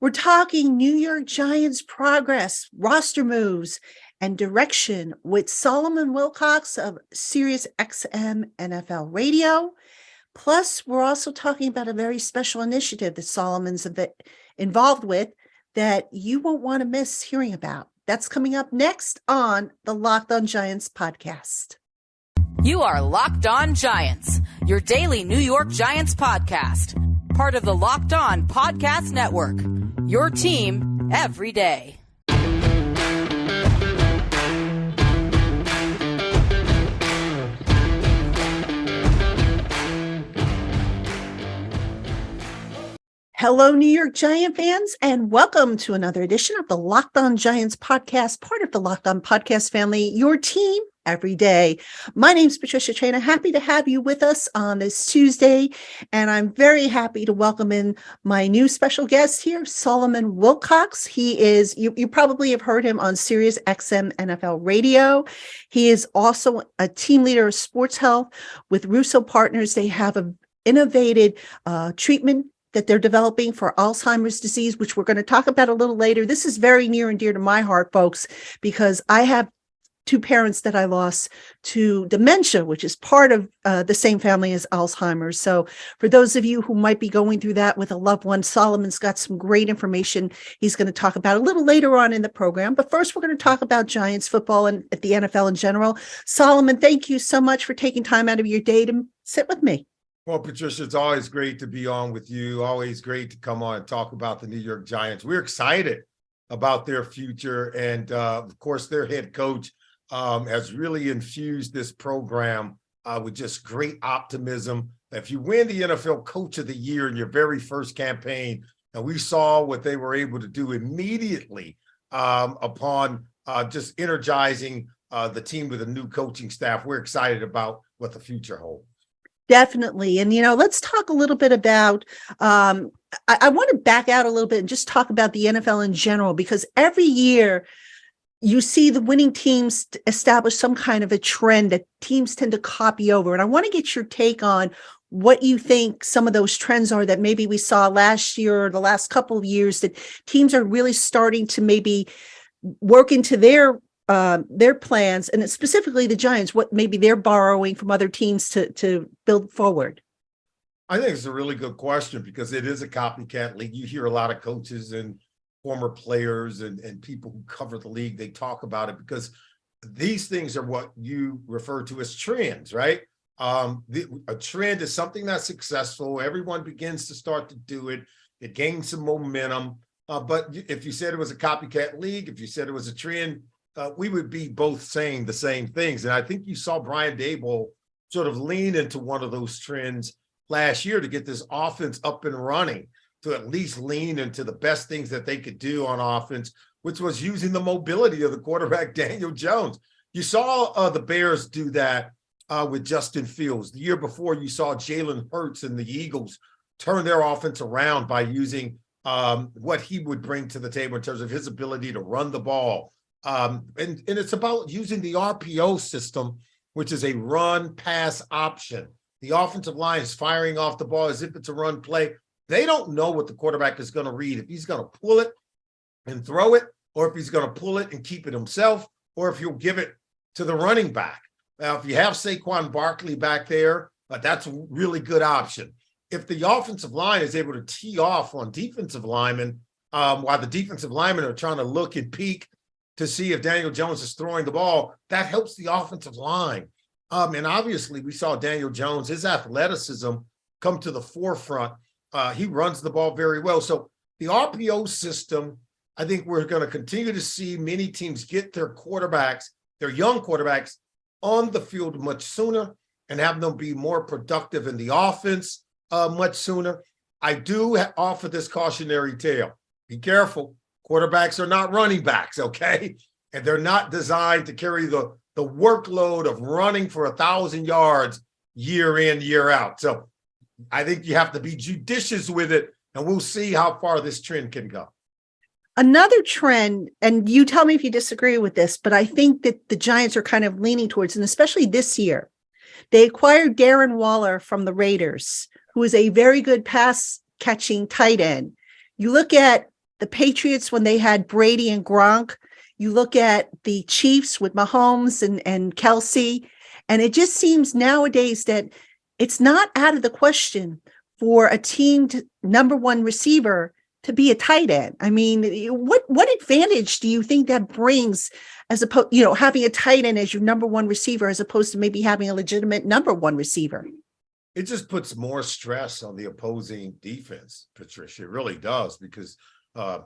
We're talking New York Giants progress, roster moves, and direction with Solomon Wilcots of SiriusXM NFL Radio. Plus, we're also talking about a very special initiative that Solomon's involved with that you won't want to miss hearing about. That's coming up next on the Locked On Giants podcast. You are Locked On Giants, your daily New York Giants podcast. Part of the Locked On Podcast Network, your team every day. Hello, New York Giant fans, and welcome to another edition of the Locked On Giants podcast, part of the Locked On Podcast family, your team every day. My name's Patricia Traina. Happy to have you with us on this Tuesday, and I'm very happy to welcome in my new special guest here, Solomon Wilcots. He is, you probably have heard him on SiriusXM NFL Radio. He is also a team leader of sports health with Russo Partners. They have an innovative treatment that they're developing for Alzheimer's disease, which we're going to talk about a little later. This is very near and dear to my heart, folks, because I have two parents that I lost to dementia, which is part of the same family as Alzheimer's. So for those of you who might be going through that with a loved one, Solomon's got some great information he's going to talk about a little later on in the program. But first, we're going to talk about Giants football and at the NFL in general. Solomon, thank you so much for taking time out of your day to sit with me. Well, Patricia, it's always great to be on with you. Always great to come on and talk about the New York Giants. We're excited about their future. And, of course, their head coach has really infused this program with just great optimism. If you win the NFL Coach of the Year in your very first campaign, and we saw what they were able to do immediately upon just energizing the team with a new coaching staff, we're excited about what the future holds. Definitely. And, let's talk a little bit about, I want to back out a little bit and just talk about the NFL in general, because every year you see the winning teams establish some kind of a trend that teams tend to copy over. And I want to get your take on what you think some of those trends are that maybe we saw last year or the last couple of years that teams are really starting to maybe work into their plans, and specifically the Giants, what maybe they're borrowing from other teams to build forward? I think it's a really good question because it is a copycat league. You hear a lot of coaches and former players and people who cover the league, they talk about it because these things are what you refer to as trends, right? A trend is something that's successful. Everyone begins to start to do it. It gains some momentum. But if you said it was a copycat league, if you said it was a trend, we would be both saying the same things. And I think you saw Brian Daboll sort of lean into one of those trends last year to get this offense up and running, to at least lean into the best things that they could do on offense, which was using the mobility of the quarterback, Daniel Jones. You saw the Bears do that with Justin Fields. The year before, you saw Jalen Hurts and the Eagles turn their offense around by using what he would bring to the table in terms of his ability to run the ball. And it's about using the RPO system, which is a run-pass option. The offensive line is firing off the ball as if it's a run play. They don't know what the quarterback is going to read, if he's going to pull it and throw it, or if he's going to pull it and keep it himself, or if he'll give it to the running back. Now, if you have Saquon Barkley back there, that's a really good option. If the offensive line is able to tee off on defensive linemen, while the defensive linemen are trying to look and peek to see if Daniel Jones is throwing the ball, that helps the offensive line. And obviously, we saw Daniel Jones, his athleticism come to the forefront. He runs the ball very well. So the RPO system, I think we're going to continue to see many teams get their quarterbacks, their young quarterbacks, on the field much sooner and have them be more productive in the offense much sooner. I do offer this cautionary tale. Be careful. Quarterbacks are not running backs, okay? And they're not designed to carry the workload of running for 1,000 yards year in, year out. So I think you have to be judicious with it, and we'll see how far this trend can go. Another trend, and you tell me if you disagree with this, but I think that the Giants are kind of leaning towards, and especially this year, they acquired Darren Waller from the Raiders, who is a very good pass catching tight end. You look at the Patriots when they had Brady and Gronk. You look at the Chiefs with Mahomes and Kelsey, and it just seems nowadays that it's not out of the question for a teamed number one receiver to be a tight end. I mean, what advantage do you think that brings as opposed, having a tight end as your number one receiver as opposed to maybe having a legitimate number one receiver? It just puts more stress on the opposing defense, Patricia. It really does, because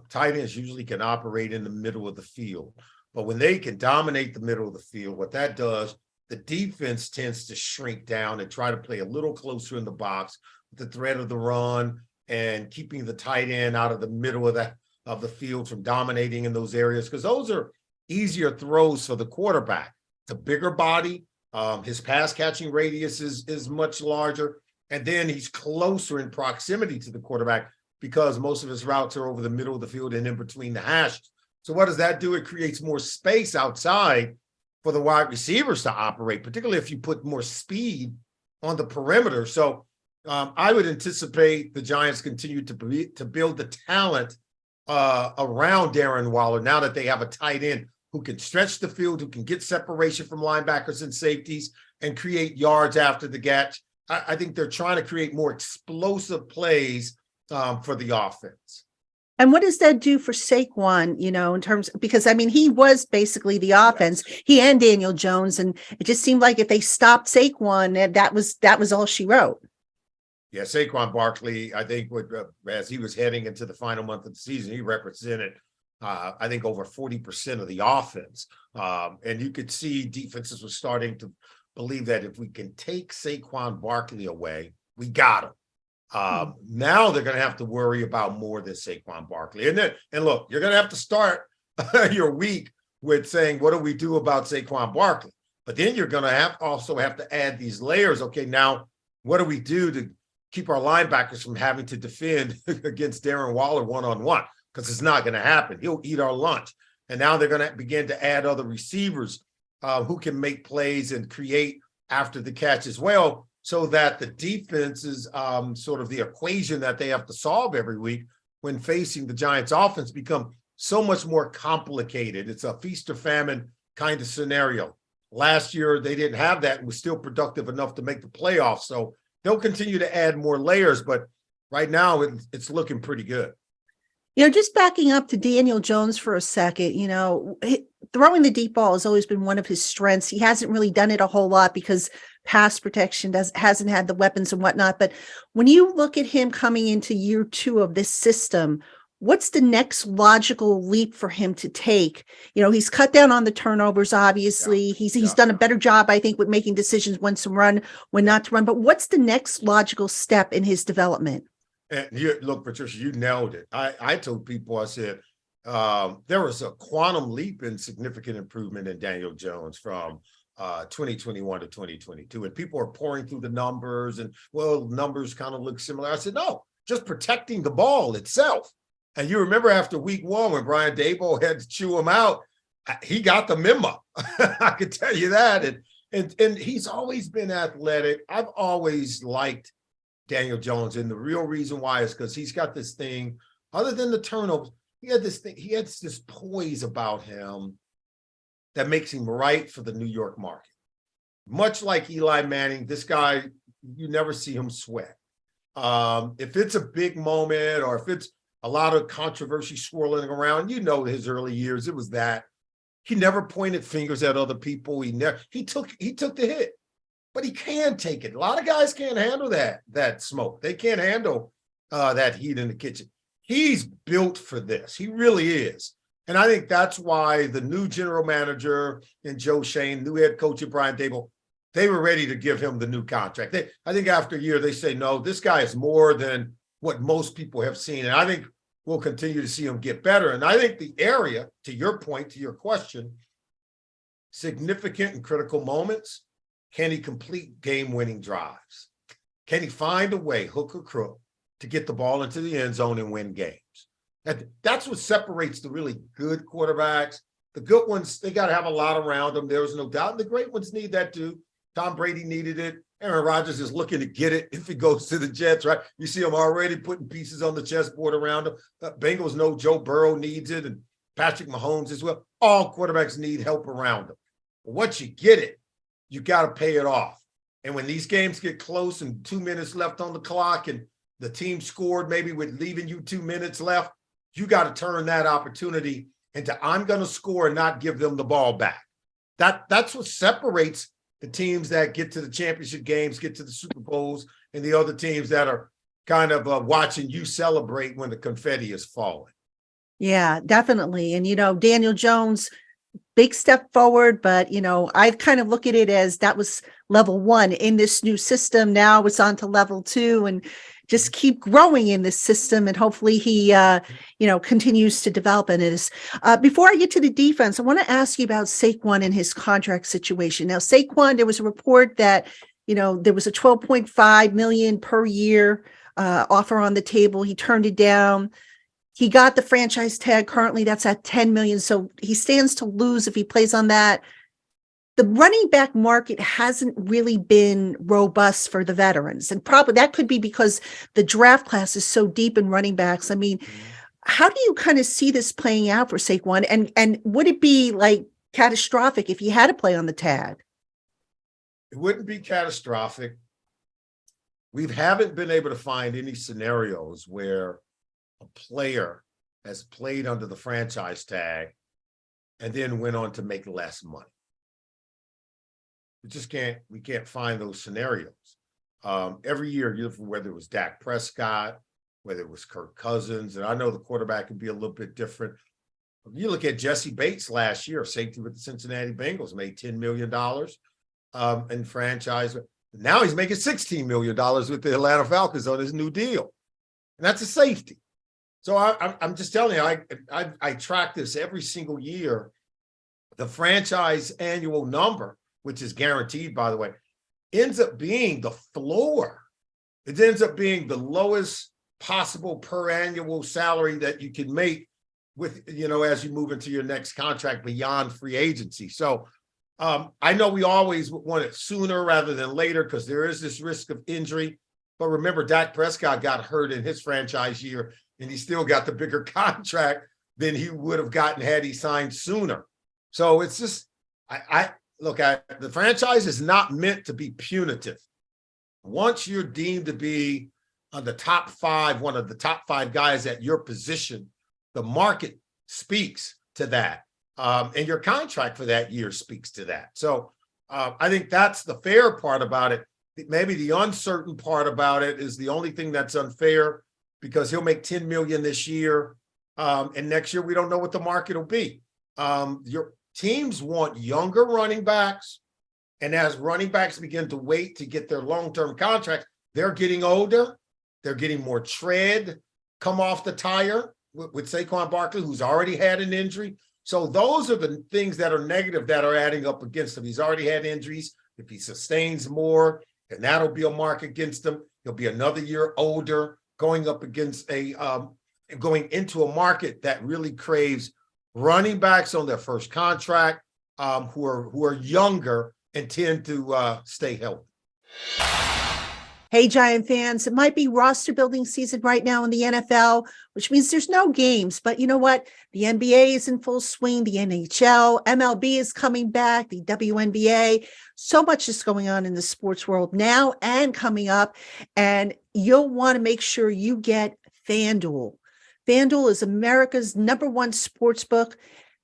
tight ends usually can operate in the middle of the field. But when they can dominate the middle of the field, what that does, the defense tends to shrink down and try to play a little closer in the box with the threat of the run and keeping the tight end out of the middle of the field from dominating in those areas, because those are easier throws for the quarterback. It's a bigger body. His pass catching radius is much larger, and then he's closer in proximity to the quarterback because most of his routes are over the middle of the field and in between the hashes. So what does that do? It creates more space outside for the wide receivers to operate, particularly if you put more speed on the perimeter. So I would anticipate the Giants continue to build the talent around Darren Waller now that they have a tight end who can stretch the field, who can get separation from linebackers and safeties and create yards after the catch. I think they're trying to create more explosive plays for the offense. And what does that do for Saquon, in terms, because I mean, he was basically the offense, he and Daniel Jones, and it just seemed like if they stopped Saquon, that was all she wrote. Yeah, Saquon Barkley, I think as he was heading into the final month of the season, he represented, I think, over 40% of the offense. And you could see defenses were starting to believe that if we can take Saquon Barkley away, we got him. Now they're going to have to worry about more than Saquon Barkley. And look, you're going to have to start your week with saying, what do we do about Saquon Barkley? But then you're going to also have to add these layers. Okay, now what do we do to keep our linebackers from having to defend against Darren Waller one-on-one? Because it's not going to happen. He'll eat our lunch. And now they're going to begin to add other receivers who can make plays and create after the catch as well, so that the defense is sort of the equation that they have to solve every week when facing the Giants offense become so much more complicated. It's a feast or famine kind of scenario. Last year, they didn't have that and was still productive enough to make the playoffs. So they'll continue to add more layers, but right now it's looking pretty good. Just backing up to Daniel Jones for a second, throwing the deep ball has always been one of his strengths. He hasn't really done it a whole lot because pass protection hasn't had the weapons and whatnot. But when you look at him coming into year 2 of this system, what's the next logical leap for him to take? He's cut down on the turnovers, obviously. He's done a better job, I think, with making decisions when to run, when not to run. But what's the next logical step in his development? And look, Patricia, you nailed it. I told people, I said, there was a quantum leap in significant improvement in Daniel Jones from 2021 to 2022. And people are pouring through the numbers and, numbers kind of look similar. I said, no, just protecting the ball itself. And you remember after week 1 when Brian Daboll had to chew him out, he got the memo. I could tell you that. And he's always been athletic. I've always liked Daniel Jones. And the real reason why is because he's got this thing, other than the turnovers, he had this poise about him that makes him right for the New York market. Much like Eli Manning, this guy, you never see him sweat. If it's a big moment or if it's a lot of controversy swirling around, his early years, it was that. He never pointed fingers at other people. He took the hit. But he can take it. A lot of guys can't handle that smoke. They can't handle that heat in the kitchen. He's built for this. He really is. And I think that's why the new general manager and Joe Schoen, new head coach and Brian Daboll, they were ready to give him the new contract. I think after a year, they say, no, this guy is more than what most people have seen. And I think we'll continue to see him get better. And I think the area, to your point, to your question, significant and critical moments. Can he complete game-winning drives? Can he find a way, hook or crook, to get the ball into the end zone and win games? That's what separates the really good quarterbacks. The good ones, they got to have a lot around them. There's no doubt. And the great ones need that too. Tom Brady needed it. Aaron Rodgers is looking to get it if he goes to the Jets, right? You see him already putting pieces on the chessboard around him. Bengals know Joe Burrow needs it, and Patrick Mahomes as well. All quarterbacks need help around them. But once you get it, you got to pay it off. And when these games get close and 2 minutes left on the clock and the team scored maybe with leaving you 2 minutes left, you got to turn that opportunity into I'm going to score and not give them the ball back. That's what separates the teams that get to the championship games, get to the Super Bowls, and the other teams that are kind of watching you celebrate when the confetti is falling. Yeah, definitely. And, Daniel Jones, big step forward, but, I kind of look at it as that was level 1 in this new system. Now it's on to level 2 and just keep growing in this system. And hopefully he, continues to develop in it. Before I get to the defense, I want to ask you about Saquon and his contract situation. Now, Saquon, there was a report that, there was a $12.5 million per year offer on the table. He turned it down. He got the franchise tag. Currently, that's at $10 million. So he stands to lose if he plays on that. The running back market hasn't really been robust for the veterans. And probably that could be because the draft class is so deep in running backs. I mean, how do you kind of see this playing out for Saquon? And would it be like catastrophic if he had to play on the tag? It wouldn't be catastrophic. We haven't been able to find any scenarios where a player has played under the franchise tag and then went on to make less money. We can't find those scenarios. Every year, whether it was Dak Prescott, whether it was Kirk Cousins, and I know the quarterback can be a little bit different. You look at Jesse Bates last year, safety with the Cincinnati Bengals, made $10 million in franchise. Now he's making $16 million with the Atlanta Falcons on his new deal. And that's a safety. So I'm just telling you, I track this every single year. The franchise annual number, which is guaranteed, by the way, ends up being the floor. It ends up being the lowest possible per annual salary that you can make with, as you move into your next contract beyond free agency. So I know we always want it sooner rather than later because there is this risk of injury. But remember, Dak Prescott got hurt in his franchise year, and he still got the bigger contract than he would have gotten had he signed sooner. So it's just, look, the franchise is not meant to be punitive. Once you're deemed to be on the top 5, one of the top 5 guys at your position, the market speaks to that. And your contract for that year speaks to that. So I think that's the fair part about it. Maybe the uncertain part about it is the only thing that's unfair because he'll make $10 million this year. And next year, we don't know what the market will be. Your teams want younger running backs. And as running backs begin to wait to get their long-term contracts, they're getting older. They're getting more tread come off the tire with Saquon Barkley, who's already had an injury. So those are the things that are negative that are adding up against him. He's already had injuries. If he sustains more, and that'll be a mark against him. He'll be another year older, going up against going into a market that really craves running backs on their first contract, who are younger and tend to stay healthy. Hey, Giant fans, it might be roster building season right now in the NFL, which means there's no games. But you know what? The NBA is in full swing. The NHL, MLB is coming back, the WNBA. So much is going on in the sports world now and coming up. And you'll want to make sure you get FanDuel. FanDuel is America's #1 sports book.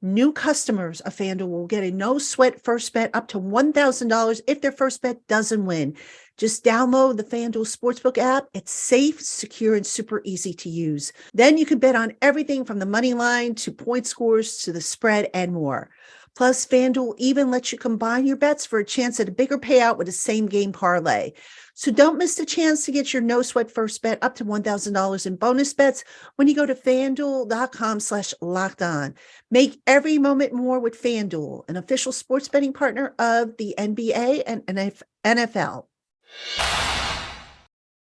New customers of FanDuel will get a no-sweat first bet up to $1,000 if their first bet doesn't win. Just download the FanDuel Sportsbook app. It's safe, secure, and super easy to use. Then you can bet on everything from the money line to point scores to the spread and more. Plus, FanDuel even lets you combine your bets for a chance at a bigger payout with a same-game parlay. So don't miss the chance to get your no-sweat first bet up to $1,000 in bonus bets when you go to FanDuel.com/lockedon. Make every moment more with FanDuel, an official sports betting partner of the NBA and NFL.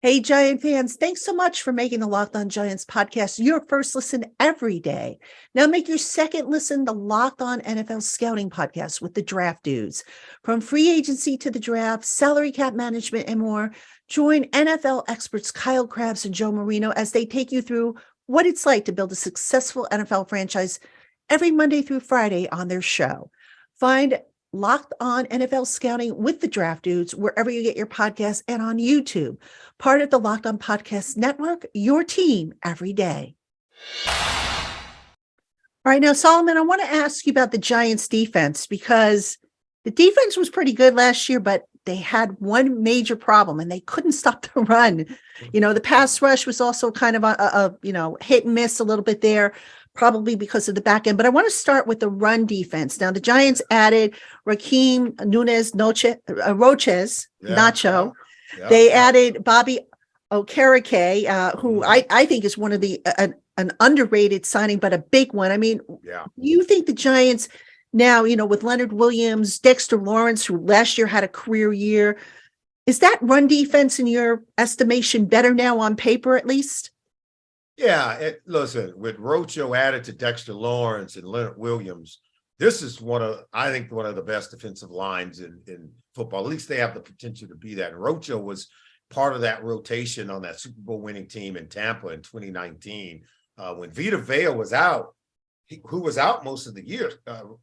Hey, Giant fans, thanks so much for making the Locked On Giants podcast your first listen every day. Now make your second listen the Locked On NFL Scouting podcast with the Draft Dudes. From free agency to the draft, salary cap management, and more, join NFL experts Kyle Krabs and Joe Marino as they take you through what it's like to build a successful NFL franchise every Monday through Friday on their show. Find Locked On NFL Scouting with the Draft Dudes wherever you get your podcasts and on YouTube. Part of the Locked On Podcast Network, your team every day. All right, now, Solomon, I want to ask you about the Giants defense because the defense was pretty good last year, but they had one major problem and they couldn't stop the run. You know, the pass rush was also kind of a hit and miss a little bit there, probably because of the back end. But I want to start with the run defense. Now, the Giants added Raheem Roches, Nacho. Yeah. They added Bobby Okereke, who I think is one of the an underrated signing, but a big one. I mean, you think the Giants now, with Leonard Williams, Dexter Lawrence, who last year had a career year, is that run defense in your estimation better now on paper at least? Yeah, listen, with Rocho added to Dexter Lawrence and Leonard Williams, this is one of the best defensive lines in football. At least they have the potential to be that. And Rocho was part of that rotation on that Super Bowl winning team in Tampa in 2019. When Vita Vea was out, who was out most of the year,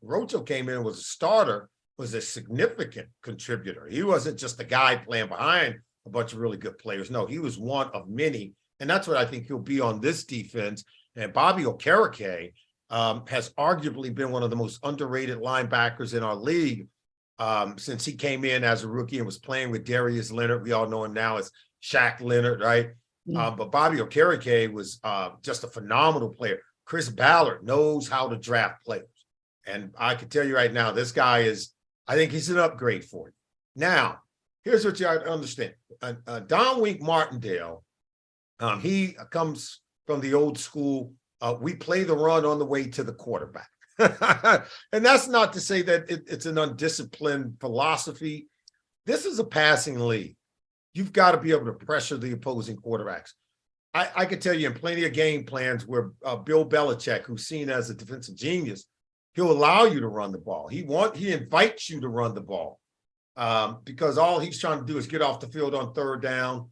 Rocho came in, was a starter, was a significant contributor. He wasn't just a guy playing behind a bunch of really good players. No, he was one of many. And that's what I think he'll be on this defense. And Bobby Okereke has arguably been one of the most underrated linebackers in our league since he came in as a rookie and was playing with Darius Leonard. We all know him now as Shaq Leonard, right? Mm-hmm. But Bobby Okereke was just a phenomenal player. Chris Ballard knows how to draft players. And I can tell you right now, this guy I think he's an upgrade for you. Now, here's what you have to understand. Don Wink Martindale, he comes from the old school. We play the run on the way to the quarterback. And that's not to say that it's an undisciplined philosophy. This is a passing league. You've got to be able to pressure the opposing quarterbacks. I could tell you in plenty of game plans where Bill Belichick, who's seen as a defensive genius, he'll allow you to run the ball. He invites you to run the ball because all he's trying to do is get off the field on third down.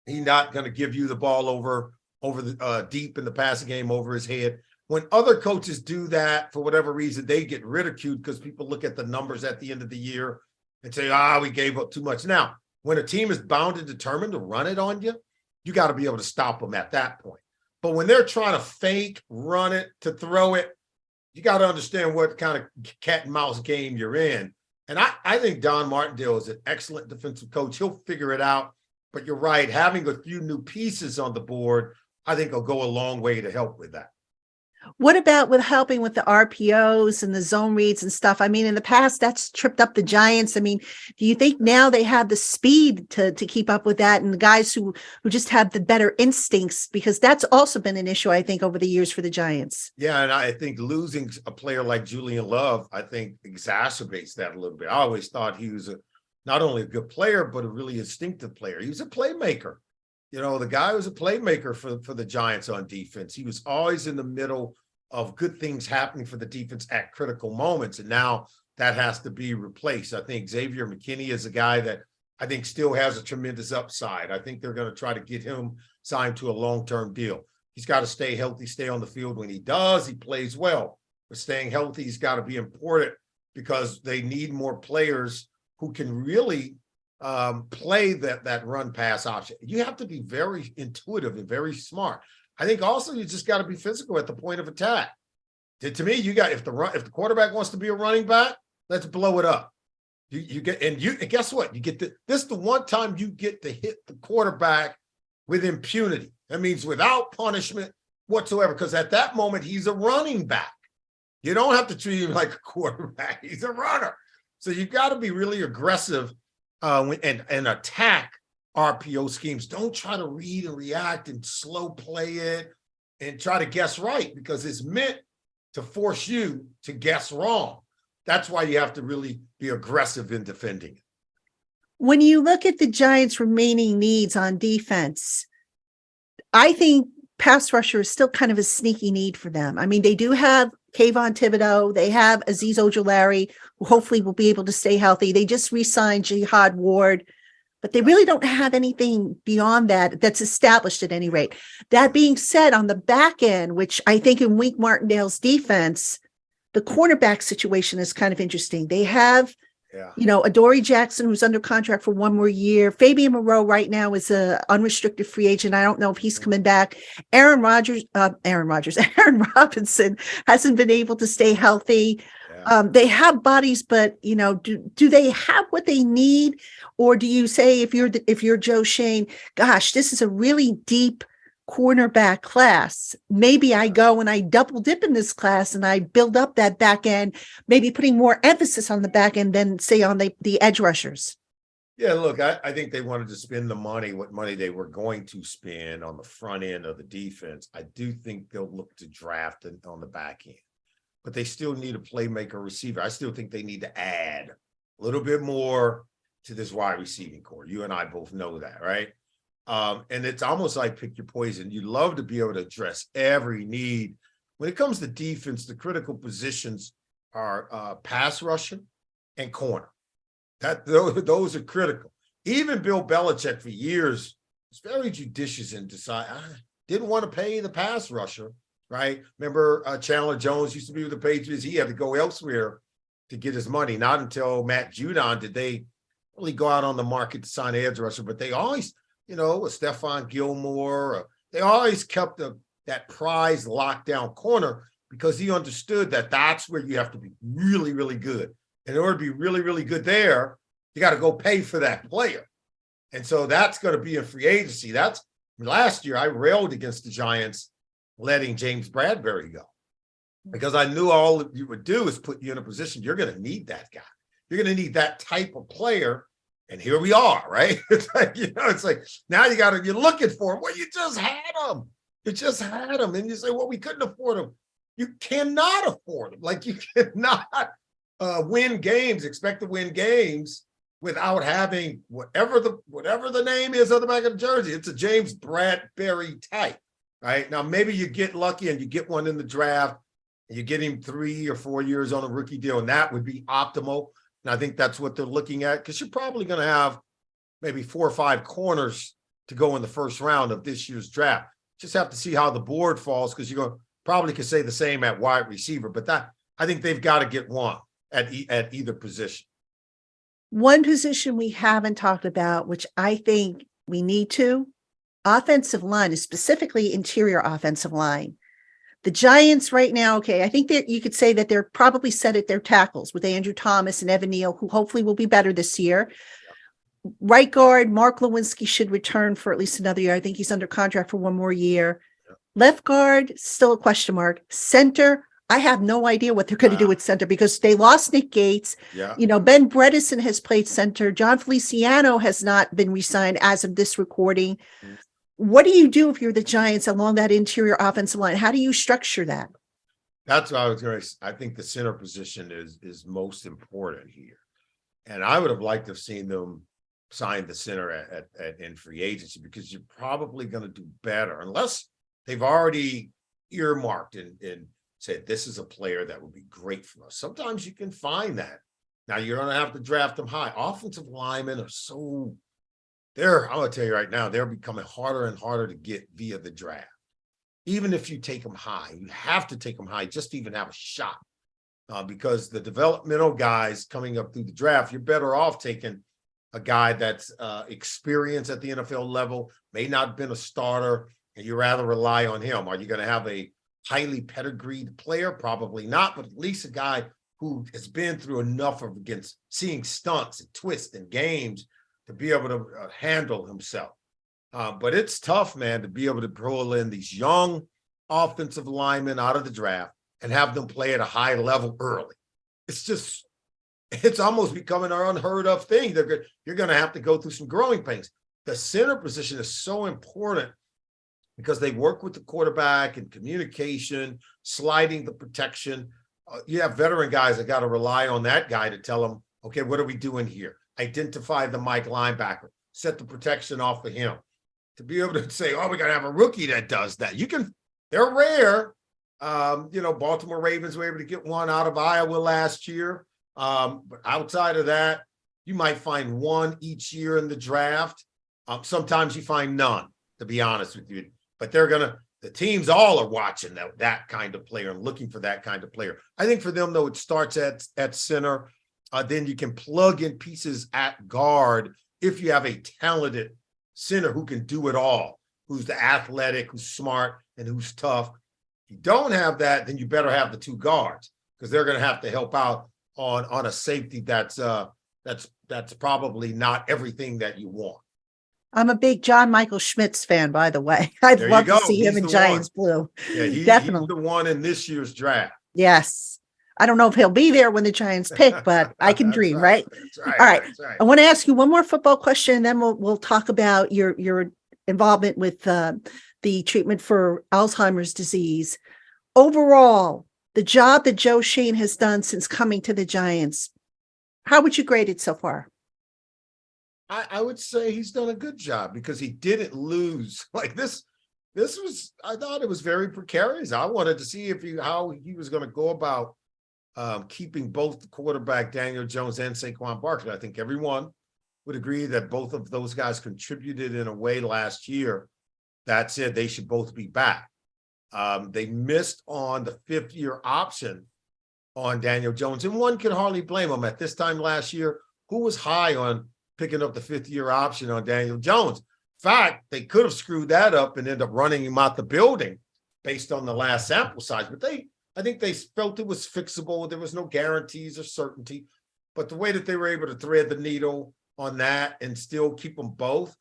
He's not going to give you the ball over the deep in the passing game over his head. When other coaches do that, for whatever reason, they get ridiculed because people look at the numbers at the end of the year and say, we gave up too much. Now, when a team is bound and determined to run it on you, you got to be able to stop them at that point. But when they're trying to fake, run it, to throw it, you got to understand what kind of cat and mouse game you're in. And I think Don Martindale is an excellent defensive coach. He'll figure it out. But you're right, having a few new pieces on the board, I think will go a long way to help with that. What about with helping with the RPOs and the zone reads and stuff? I mean, in the past, that's tripped up the Giants. I mean, do you think now they have the speed to keep up with that and the guys who just have the better instincts? Because that's also been an issue, I think, over the years for the Giants. Yeah, and I think losing a player like Julian Love, I think, exacerbates that a little bit. I always thought he was not only a good player, but a really instinctive player. He was a playmaker. The guy was a playmaker for the Giants on defense. He was always in the middle of good things happening for the defense at critical moments. And now that has to be replaced. I think Xavier McKinney is a guy that I think still has a tremendous upside. I think they're going to try to get him signed to a long-term deal. He's got to stay healthy, stay on the field. When he does, he plays well. But staying healthy has got to be important because they need more players who can really play that run pass option. You have to be very intuitive and very smart. I think also you just got to be physical at the point of attack. To me, you got if the quarterback wants to be a running back, let's blow it up. You get and guess what? You get this the one time you get to hit the quarterback with impunity. That means without punishment whatsoever, because at that moment he's a running back. You don't have to treat him like a quarterback. He's a runner. So you've got to be really aggressive and attack RPO schemes. Don't try to read and react and slow play it and try to guess right, because it's meant to force you to guess wrong. That's why you have to really be aggressive in defending it. When you look at the Giants' remaining needs on defense, I think pass rusher is still kind of a sneaky need for them. I mean, they do have Kayvon Thibodeau. They have Azeez Ojulari, who hopefully will be able to stay healthy. They just re-signed Jihad Ward, but they really don't have anything beyond that that's established at any rate. That being said, on the back end, which I think in Wink Martindale's defense, the cornerback situation is kind of interesting. They have Adoree Jackson, who's under contract for one more year. Fabian Moreau right now is a unrestricted free agent. I don't know if he's coming back. Aaron Robinson hasn't been able to stay healthy. They have bodies, but do they have what they need? Or do you say, if you're Joe Schoen, gosh, this is a really deep cornerback class. Maybe I go and I double dip in this class and I build up that back end, maybe putting more emphasis on the back end than say on the edge rushers. Yeah, look, I think they wanted to spend what money they were going to spend on the front end of the defense. I do think they'll look to draft on the back end, but they still need a playmaker receiver. I still think they need to add a little bit more to this wide receiving core. You and I both know that, right? And it's almost like pick your poison. You love to be able to address every need. When it comes to defense, the critical positions are pass rushing and corner. Those are critical. Even Bill Belichick for years was very judicious in deciding, didn't want to pay the pass rusher, right? Remember Chandler Jones used to be with the Patriots. He had to go elsewhere to get his money. Not until Matt Judon did they really go out on the market to sign an edge rusher, but they always – Stephon Gilmore, they always kept that prized lockdown corner because he understood that that's where you have to be really, really good. In order to be really, really good there, you got to go pay for that player. And so that's going to be in free agency. Last year I railed against the Giants letting James Bradbury go because I knew all you would do is put you in a position you're going to need that guy. You're going to need that type of player. And here we are, right? It's like now you're looking for him. Well, you just had him. You just had him. And you say, well, we couldn't afford him. You cannot afford him. Like you cannot expect to win games without having whatever the name is on the back of the jersey. It's a James Bradbury type, right? Now, maybe you get lucky and you get one in the draft and you get him 3 or 4 years on a rookie deal, and that would be optimal. And I think that's what they're looking at because you're probably going to have maybe 4 or 5 corners to go in the first round of this year's draft. Just have to see how the board falls because you're going to probably could say the same at wide receiver. But I think they've got to get one at either position. One position we haven't talked about, which I think we need to, offensive line, is specifically interior offensive line. The Giants right now, okay, I think that you could say that they're probably set at their tackles with Andrew Thomas and Evan Neal, who hopefully will be better this year. Yeah. Right guard, Mark Lewinsky should return for at least another year. I think he's under contract for one more year. Yeah. Left guard, still a question mark. Center, I have no idea what they're going to do with center because they lost Nick Gates. Yeah. Ben Bredesen has played center. John Feliciano has not been re-signed as of this recording. Mm-hmm. What do you do if you're the Giants along that interior offensive line? How do you structure that? That's what I was going to say. I think the center position is most important here. And I would have liked to have seen them sign the center in free agency because you're probably going to do better unless they've already earmarked and said, this is a player that would be great for us. Sometimes you can find that. Now you're going to have to draft them high. Offensive linemen are so... I'm going to tell you right now, they're becoming harder and harder to get via the draft. Even if you take them high, you have to take them high just to even have a shot because the developmental guys coming up through the draft, you're better off taking a guy that's experienced at the NFL level, may not have been a starter, and you rather rely on him. Are you going to have a highly pedigreed player? Probably not, but at least a guy who has been through enough of against seeing stunts and twists and games to be able to handle himself. But it's tough, man, to be able to pull in these young offensive linemen out of the draft and have them play at a high level early. It's almost becoming an unheard of thing. You're going to have to go through some growing pains. The center position is so important because they work with the quarterback and communication, sliding the protection. You have veteran guys that got to rely on that guy to tell them, okay, what are we doing here? identify the Mike linebacker, set the protection off of him. To be able to say, oh, we got to have a rookie that does that. They're rare. Baltimore Ravens were able to get one out of Iowa last year. But outside of that, you might find one each year in the draft. Sometimes you find none, to be honest with you. But the teams all are watching that kind of player and looking for that kind of player. I think for them, though, it starts at center. Then you can plug in pieces at guard if you have a talented center who can do it all, who's the athletic, who's smart, and who's tough. If you don't have that, then you better have the two guards, because they're going to have to help out on a safety that's probably not everything that you want. I'm a big John Michael Schmitz fan, by the way. I'd love to see him in Giants blue. Yeah, definitely. He's the one in this year's draft. Yes. I don't know if he'll be there when the Giants pick, but I can dream, right? That's right. All right. Right. I want to ask you one more football question, and then we'll talk about your involvement with the treatment for Alzheimer's disease. Overall, the job that Joe Schoen has done since coming to the Giants, how would you grade it so far? I would say he's done a good job, because he didn't lose. Like this was, I thought it was very precarious. I wanted to see how he was going to go about keeping both the quarterback, Daniel Jones, and Saquon Barkley. I think everyone would agree that both of those guys contributed in a way last year that said they should both be back. They missed on the fifth-year option on Daniel Jones, and one can hardly blame him. At this time last year, who was high on picking up the fifth-year option on Daniel Jones? In fact, they could have screwed that up and ended up running him out the building based on the last sample size. But I think they felt it was fixable. There was no guarantees or certainty. But the way that they were able to thread the needle on that and still keep them both,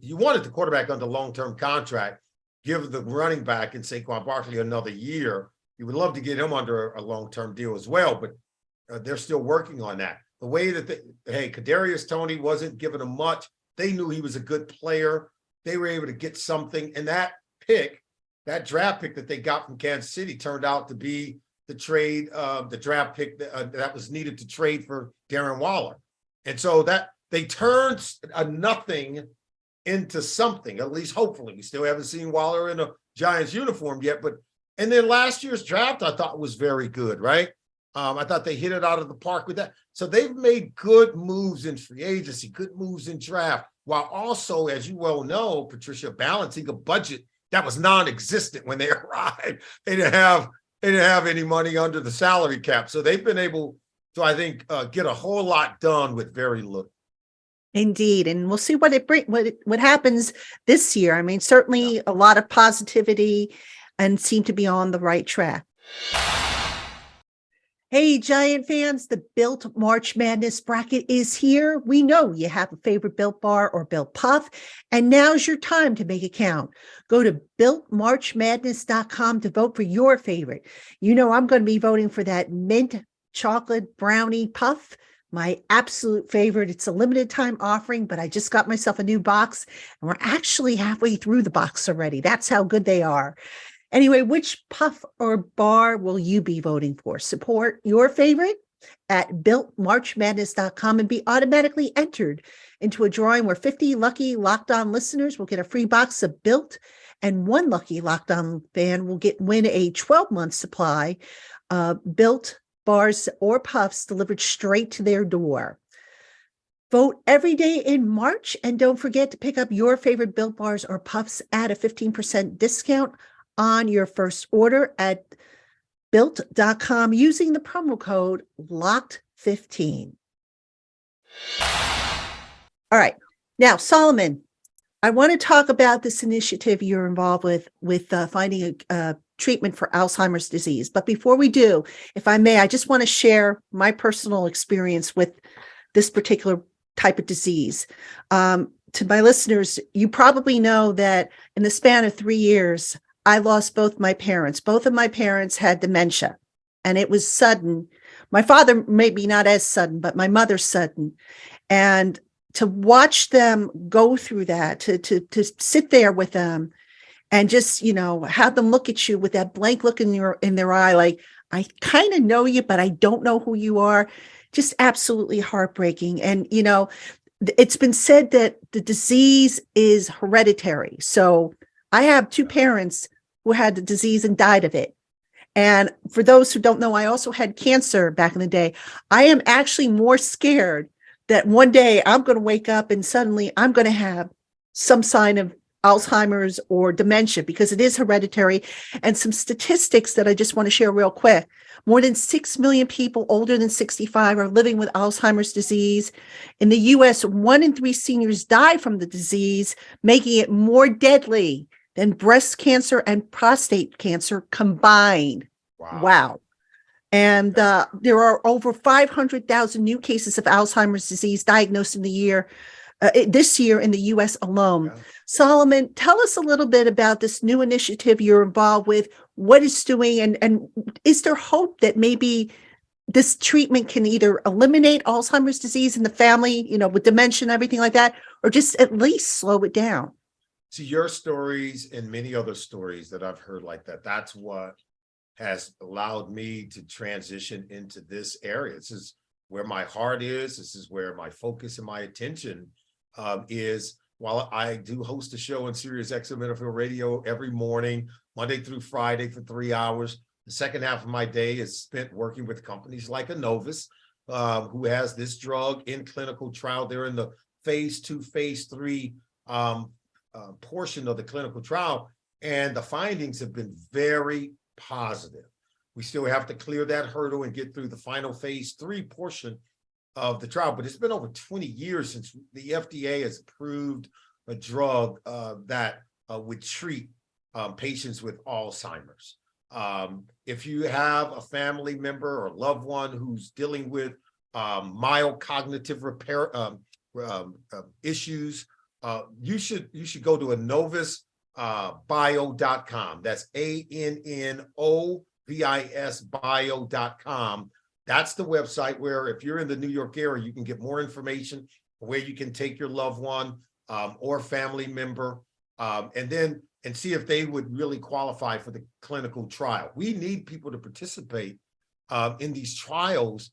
you wanted the quarterback under long-term contract, give the running back and Saquon Barkley another year. You would love to get him under a long-term deal as well, but they're still working on that. The way that Kadarius Toney wasn't giving him much. They knew he was a good player. They were able to get something, and that draft pick that they got from Kansas City turned out to be the draft pick that was needed to trade for Darren Waller. And so that they turned a nothing into something, at least hopefully. We still haven't seen Waller in a Giants uniform yet, and then last year's draft I thought was very good, right? I thought they hit it out of the park with that. So they've made good moves in free agency, good moves in draft, while also, as you well know, Patricia, balancing a budget that was non-existent when they arrived. They didn't have any money under the salary cap. So they've been able to, I think, get a whole lot done with very little. Indeed. And we'll see what happens this year. I mean, certainly a lot of positivity and seem to be on the right track. Hey, Giant fans, the Built March Madness bracket is here. We know you have a favorite Built bar or Built Puff, and now's your time to make it count. Go to BuiltMarchMadness.com to vote for your favorite. You know I'm going to be voting for that mint chocolate brownie puff, my absolute favorite. It's a limited time offering, but I just got myself a new box, and we're actually halfway through the box already. That's how good they are. Anyway, which puff or bar will you be voting for? Support your favorite at BuiltMarchMadness.com and be automatically entered into a drawing where 50 lucky Locked On listeners will get a free box of Built, and one lucky Locked On fan will win a 12-month supply of Built bars or puffs delivered straight to their door. Vote every day in March, and don't forget to pick up your favorite Built bars or puffs at a 15% discount on your first order at built.com using the promo code LOCKED15. All right. Now, Solomon, I want to talk about this initiative you're involved with finding a treatment for Alzheimer's disease. But before we do, if I may, I just want to share my personal experience with this particular type of disease. To my listeners, you probably know that in the span of 3 years, I lost both my parents. Both of my parents had dementia, and it was sudden. My father, maybe not as sudden, but my mother sudden. And to watch them go through that, to sit there with them and just, have them look at you with that blank look in their eye, like, I kind of know you, but I don't know who you are. Just absolutely heartbreaking. And, it's been said that the disease is hereditary. So I have two parents who had the disease and died of it. And for those who don't know, I also had cancer back in the day. I am actually more scared that one day I'm going to wake up and suddenly I'm going to have some sign of Alzheimer's or dementia because it is hereditary. And some statistics that I just want to share real quick. More than 6 million people older than 65 are living with Alzheimer's disease. In the US, 1 in 3 seniors die from the disease, making it more deadly than breast cancer and prostate cancer combined. Wow. And there are over 500,000 new cases of Alzheimer's disease diagnosed in the year this year in the U.S. alone. Yeah. Solomon, tell us a little bit about this new initiative you're involved with, what it's doing, and is there hope that maybe this treatment can either eliminate Alzheimer's disease in the family, with dementia and everything like that, or just at least slow it down? To your stories and many other stories that I've heard like that, that's what has allowed me to transition into this area. This is where my heart is. This is where my focus and my attention is. While I do host a show on SiriusXM NFL Radio every morning, Monday through Friday for 3 hours, the second half of my day is spent working with companies like Innovis, who has this drug in clinical trial. They're in the phase 2, phase 3 portion of the clinical trial, and the findings have been very positive. We still have to clear that hurdle and get through the final phase 3 portion of the trial, but it's been over 20 years since the FDA has approved a drug that would treat patients with Alzheimer's. If you have a family member or loved one who's dealing with mild cognitive repair issues, you should go to AnnovisBio.com. That's ANNOVIS bio.com. That's the website where, if you're in the New York area, you can get more information where you can take your loved one or family member and see if they would really qualify for the clinical trial. We need people to participate in these trials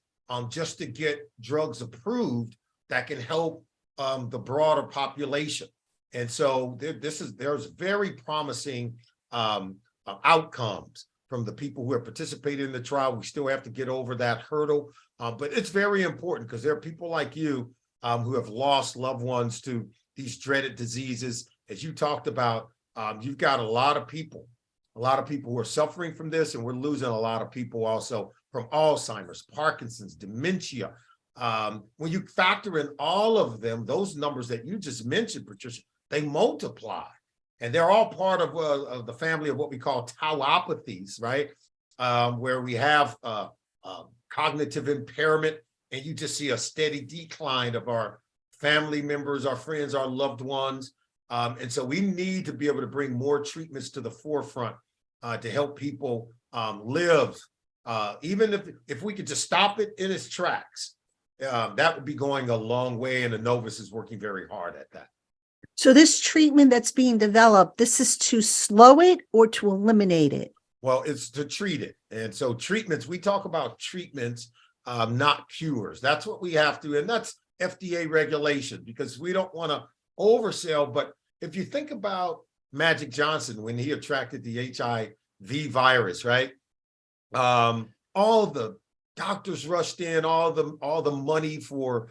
just to get drugs approved that can help the broader population. And so there's very promising outcomes from the people who are participating in the trial. We still have to get over that hurdle, but it's very important because there are people like you who have lost loved ones to these dreaded diseases. As you talked about, you've got a lot of people who are suffering from this, and we're losing a lot of people also from Alzheimer's, Parkinson's, dementia. When you factor in all of them, those numbers that you just mentioned, Patricia, they multiply. And they're all part of the family of what we call tauopathies, right? Where we have cognitive impairment, and you just see a steady decline of our family members, our friends, our loved ones. And so we need to be able to bring more treatments to the forefront to help people live. Even if we could just stop it in its tracks, that would be going a long way, and Innovis is working very hard at that. So this treatment that's being developed, this is to slow it or to eliminate it? Well, it's to treat it. And so treatments, we talk about treatments, not cures. That's what we have to, and that's FDA regulation, because we don't want to oversell. But if you think about Magic Johnson, when he attracted the HIV virus, right? All the doctors rushed in, all the money for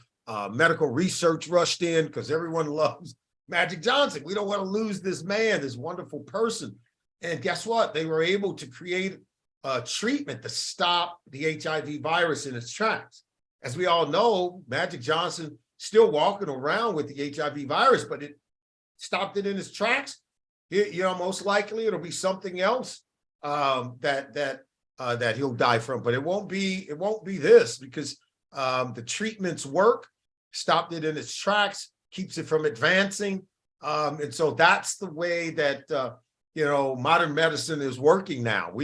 medical research rushed in, because everyone loves Magic Johnson. We don't want to lose this man, this wonderful person. And guess what? They were able to create a treatment to stop the HIV virus in its tracks. As we all know, Magic Johnson still walking around with the HIV virus, but it stopped it in its tracks. Most likely it'll be something else that he'll die from, but it won't be this, because the treatments work, stopped it in its tracks, keeps it from advancing. And so that's the way that, modern medicine is working now.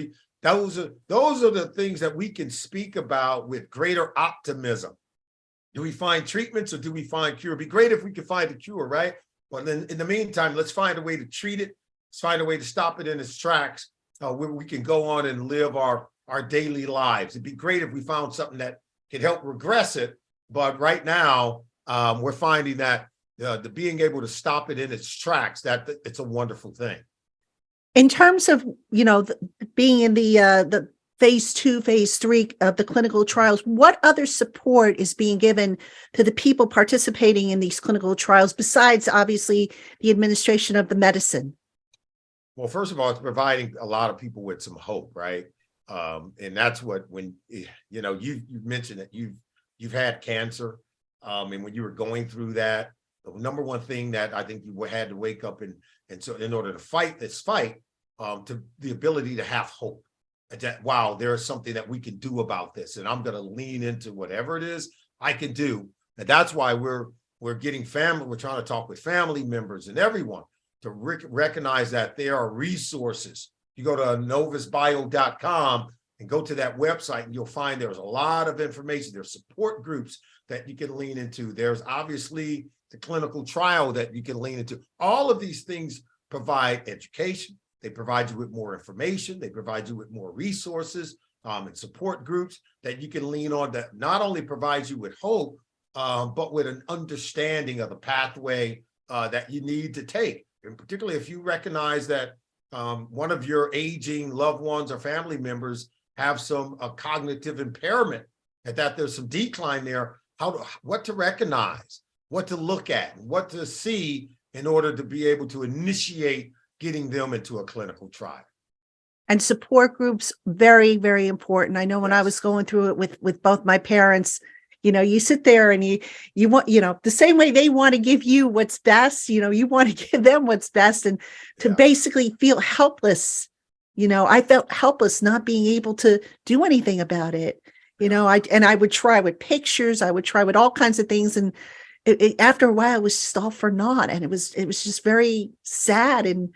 Those are the things that we can speak about with greater optimism. Do we find treatments or do we find cure? It'd be great if we could find a cure, right? But then in the meantime, let's find a way to treat it. Let's find a way to stop it in its tracks, where we can go on and live our our daily lives. It'd be great if we found something that could help regress it. But right now, we're finding that the being able to stop it in its tracks, that it's a wonderful thing. In terms of, being in the phase 2, phase 3 of the clinical trials, what other support is being given to the people participating in these clinical trials besides obviously the administration of the medicine? Well, first of all, it's providing a lot of people with some hope, right? And that's when you mentioned that you've had cancer, and when you were going through that, the number one thing that I think you had to wake up and so in order to fight this fight, to the ability to have hope. That, wow, there is something that we can do about this, and I'm going to lean into whatever it is I can do. And that's why we're getting family. We're trying to talk with family members and everyone to recognize that there are resources. You go to novusbio.com and go to that website, and you'll find there's a lot of information. There's support groups that you can lean into. There's obviously the clinical trial that you can lean into. All of these things provide education. They provide you with more information. They provide you with more resources and support groups that you can lean on, that not only provides you with hope, but with an understanding of the pathway that you need to take. And particularly if you recognize that one of your aging loved ones or family members have some cognitive impairment, and that there's some decline there, what to recognize, what to look at, and what to see in order to be able to initiate getting them into a clinical trial. And support groups, very, very important. I know when I was going through it with both my parents, you sit there and you want, the same way they want to give you what's best, you want to give them what's best, and to basically feel helpless. I felt helpless not being able to do anything about it. I would try with pictures, I would try with all kinds of things. And after a while, it was just all for naught. And it was just very sad, and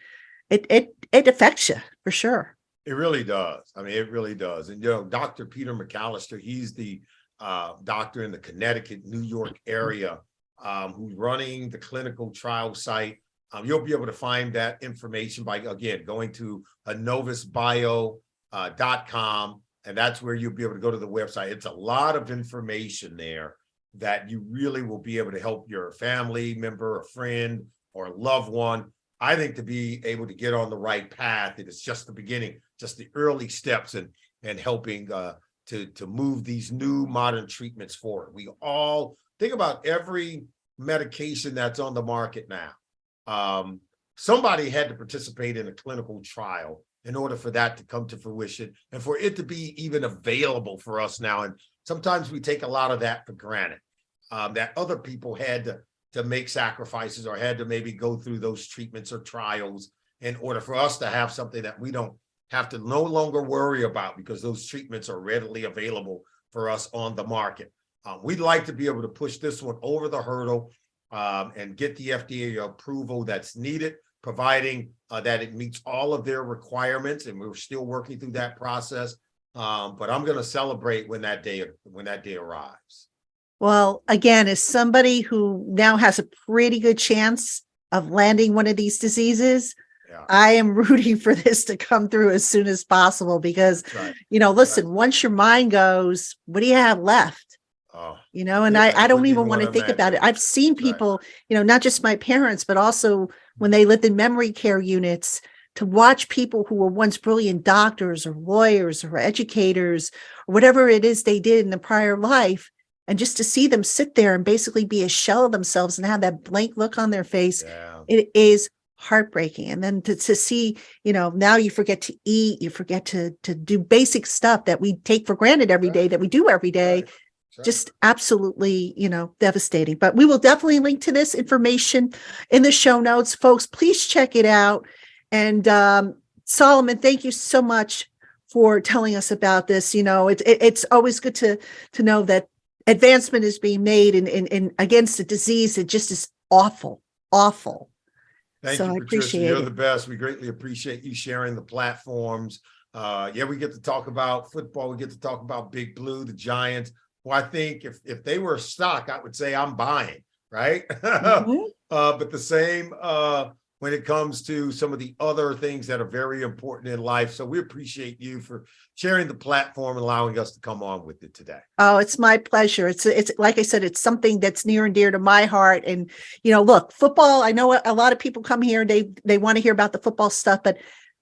it affects you for sure. It really does. I mean, it really does. And, Dr. Peter McAllister, he's the doctor in the Connecticut, New York area, who's running the clinical trial site. You'll be able to find that information by, again, going to novusbio.com, and that's where you'll be able to go to the website. It's a lot of information there that you really will be able to help your family member, a friend, or a loved one. I think to be able to get on the right path, it is just the beginning, just the early steps and helping to move these new modern treatments forward. We all think about every medication that's on the market now. Somebody had to participate in a clinical trial in order for that to come to fruition and for it to be even available for us now. And sometimes we take a lot of that for granted, that other people had to make sacrifices or had to maybe go through those treatments or trials in order for us to have something that we don't have to no longer worry about, because those treatments are readily available for us on the market. We'd like to be able to push this one over the hurdle and get the FDA approval that's needed, providing that it meets all of their requirements. And we're still working through that process. But I'm going to celebrate when that day arrives. Well, again, as somebody who now has a pretty good chance of landing one of these diseases, I am rooting for this to come through as soon as possible, because, listen, once your mind goes, what do you have left? And I don't even want to think about it. I've seen people, not just my parents, but also when they lived in memory care units, to watch people who were once brilliant doctors or lawyers or educators or whatever it is they did in the prior life. And just to see them sit there and basically be a shell of themselves and have that blank look on their face, it is heartbreaking. And then to see, now you forget to eat, you forget to do basic stuff that we take for granted every day, that we do every day. Just absolutely, devastating. But we will definitely link to this information in the show notes, folks. Please check it out. And Solomon, thank you so much for telling us about this. It's always good to know that advancement is being made in against a disease that just is awful. Thank you, Patricia. You're the best. We greatly appreciate you sharing the platforms. We get to talk about football. We get to talk about Big Blue, the Giants. Well, I think if they were a stock, I would say I'm buying, right? But the same when it comes to some of the other things that are very important in life. So we appreciate you for sharing the platform and allowing us to come on with it today. Oh, it's my pleasure. It's like I said, it's something that's near and dear to my heart. And, look, football, I know a lot of people come here, they want to hear about the football stuff, but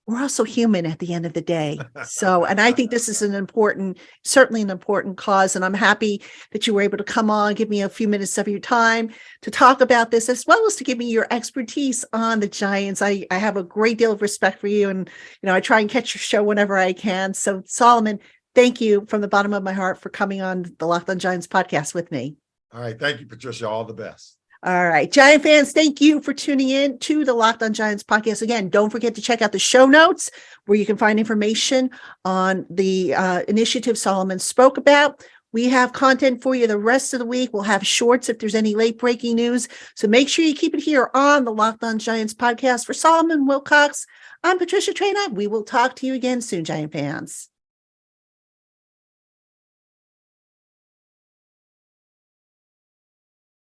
we're also human at the end of the day. So, and I think this is certainly an important cause. And I'm happy that you were able to come on, give me a few minutes of your time to talk about this, as well as to give me your expertise on the Giants. I have a great deal of respect for you. And, I try and catch your show whenever I can. So Solomon, thank you from the bottom of my heart for coming on the Locked On Giants podcast with me. All right. Thank you, Patricia. All the best. All right. Giant fans, thank you for tuning in to the Locked On Giants podcast. Again, don't forget to check out the show notes where you can find information on the initiative Solomon spoke about. We have content for you the rest of the week. We'll have shorts if there's any late breaking news. So make sure you keep it here on the Locked On Giants podcast. For Solomon Wilcots, I'm Patricia Traina. We will talk to you again soon, Giant fans.